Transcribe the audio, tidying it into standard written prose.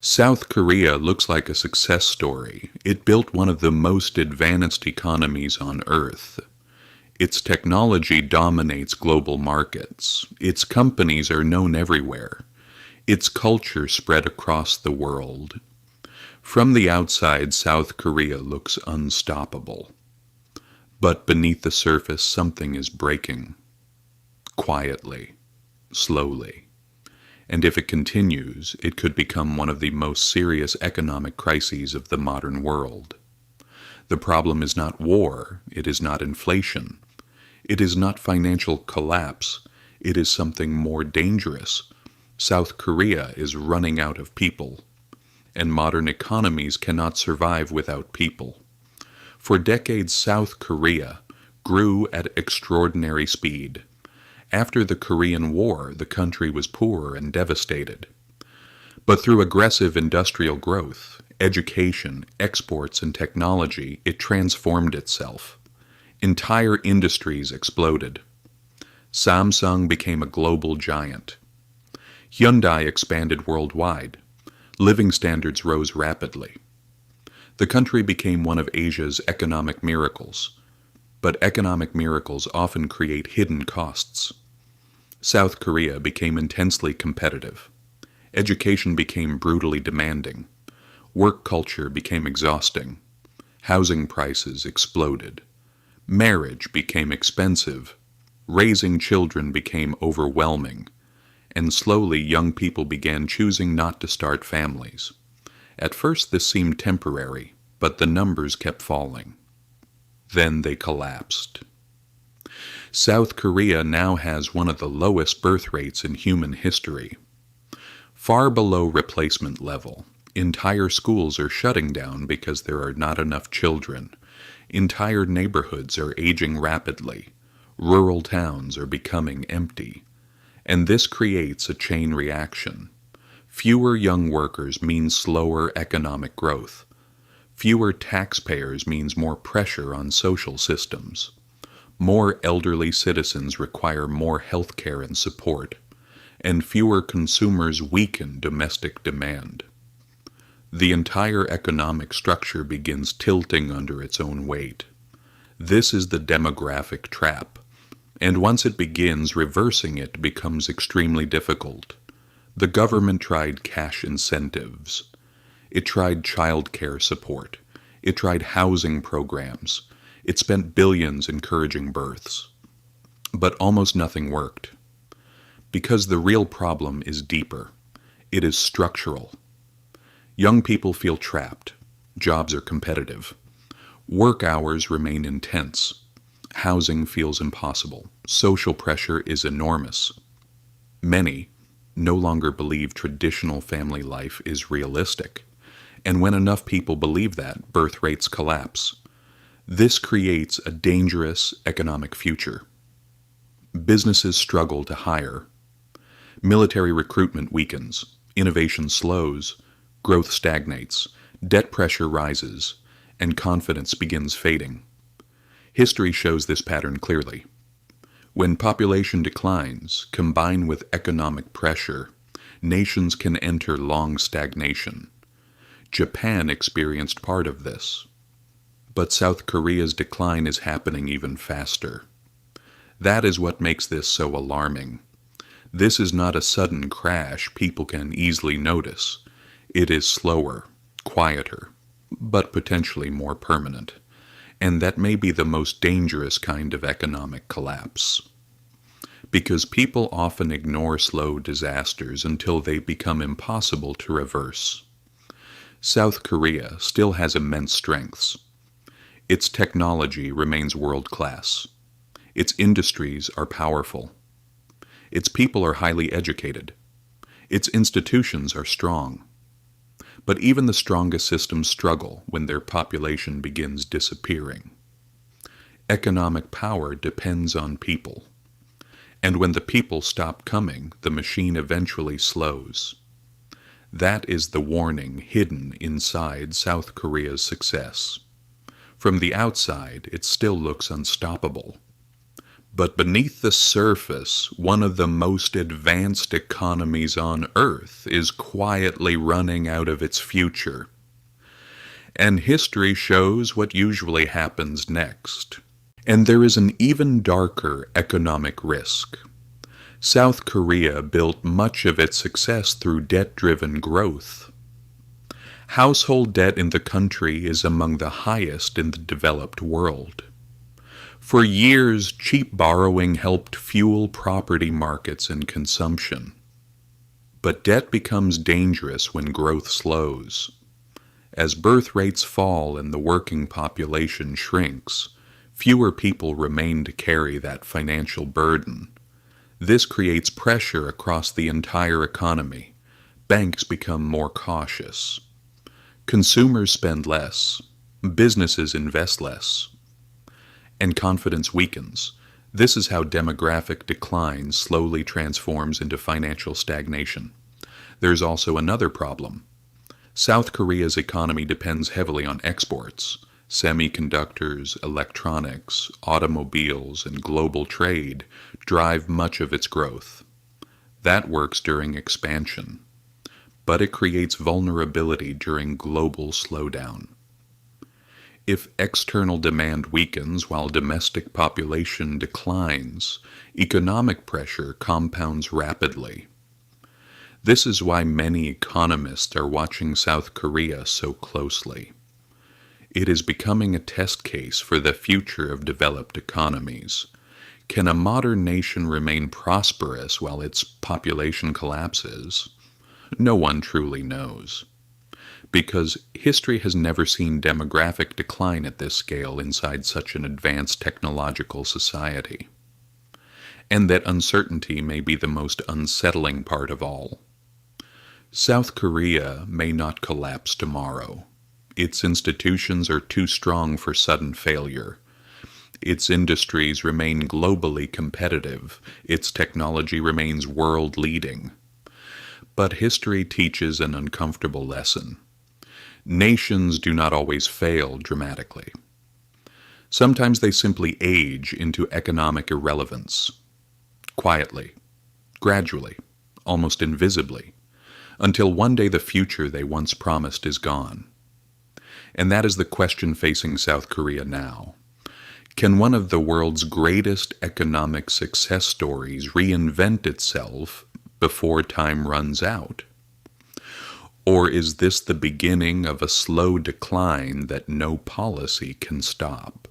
South Korea looks like a success story. It built one of the most advanced economies on Earth. Its technology dominates global markets. Its companies are known everywhere. Its culture spread across the world. From the outside, South Korea looks unstoppable. But beneath the surface, something is breaking. Quietly, slowly. And if it continues, it could become one of the most serious economic crises of the modern world. The problem is not war, it is not inflation, it is not financial collapse, it is something more dangerous. South Korea is running out of people, and modern economies cannot survive without people. For decades, South Korea grew at extraordinary speed. After the Korean War, the country was poor and devastated. But through aggressive industrial growth, education, exports, and technology, it transformed itself. Entire industries exploded. Samsung became a global giant. Hyundai expanded worldwide. Living standards rose rapidly. The country became one of Asia's economic miracles. But economic miracles often create hidden costs. South Korea became intensely competitive. Education became brutally demanding. Work culture became exhausting. Housing prices exploded. Marriage became expensive. Raising children became overwhelming. And slowly young people began choosing not to start families. At first this seemed temporary, but the numbers kept falling. Then they collapsed. South Korea now has one of the lowest birth rates in human history. Far below replacement level, entire schools are shutting down because there are not enough children. Entire neighborhoods are aging rapidly. Rural towns are becoming empty. And this creates a chain reaction. Fewer young workers means slower economic growth. Fewer taxpayers means more pressure on social systems. More elderly citizens require more health care and support, and fewer consumers weaken domestic demand. The entire economic structure begins tilting under its own weight. This is the demographic trap, and once it begins, reversing it becomes extremely difficult. The government tried cash incentives. It tried child care support. It tried housing programs. It spent billions encouraging births. But almost nothing worked. Because the real problem is deeper. It is structural. Young people feel trapped. Jobs are competitive. Work hours remain intense. Housing feels impossible. Social pressure is enormous. Many no longer believe traditional family life is realistic. And when enough people believe that, birth rates collapse. This creates a dangerous economic future. Businesses struggle to hire. Military recruitment weakens. Innovation slows. Growth stagnates. Debt pressure rises. And confidence begins fading. History shows this pattern clearly. When population declines, combined with economic pressure, nations can enter long stagnation. Japan experienced part of this. But South Korea's decline is happening even faster. That is what makes this so alarming. This is not a sudden crash people can easily notice. It is slower, quieter, but potentially more permanent. And that may be the most dangerous kind of economic collapse. Because people often ignore slow disasters until they become impossible to reverse. South Korea still has immense strengths. Its technology remains world-class. Its industries are powerful. Its people are highly educated. Its institutions are strong. But even the strongest systems struggle when their population begins disappearing. Economic power depends on people. And when the people stop coming, the machine eventually slows. That is the warning hidden inside South Korea's success. From the outside, it still looks unstoppable. But beneath the surface, one of the most advanced economies on Earth is quietly running out of its future. And history shows what usually happens next. And there is an even darker economic risk. South Korea built much of its success through debt-driven growth. Household debt in the country is among the highest in the developed world. For years, cheap borrowing helped fuel property markets and consumption. But debt becomes dangerous when growth slows. As birth rates fall and the working population shrinks, fewer people remain to carry that financial burden. This creates pressure across the entire economy. Banks become more cautious. Consumers spend less. Businesses invest less. And confidence weakens. This is how demographic decline slowly transforms into financial stagnation. There's also another problem. South Korea's economy depends heavily on exports. Semiconductors, electronics, automobiles, and global trade drive much of its growth. That works during expansion, but it creates vulnerability during global slowdown. If external demand weakens while domestic population declines, economic pressure compounds rapidly. This is why many economists are watching South Korea so closely. It is becoming a test case for the future of developed economies. Can a modern nation remain prosperous while its population collapses? No one truly knows, because history has never seen demographic decline at this scale inside such an advanced technological society. And that uncertainty may be the most unsettling part of all. South Korea may not collapse tomorrow. Its institutions are too strong for sudden failure. Its industries remain globally competitive. Its technology remains world-leading. But history teaches an uncomfortable lesson. Nations do not always fail dramatically. Sometimes they simply age into economic irrelevance. Quietly, gradually, almost invisibly, until one day the future they once promised is gone. And that is the question facing South Korea now. Can one of the world's greatest economic success stories reinvent itself before time runs out? Or is this the beginning of a slow decline that no policy can stop?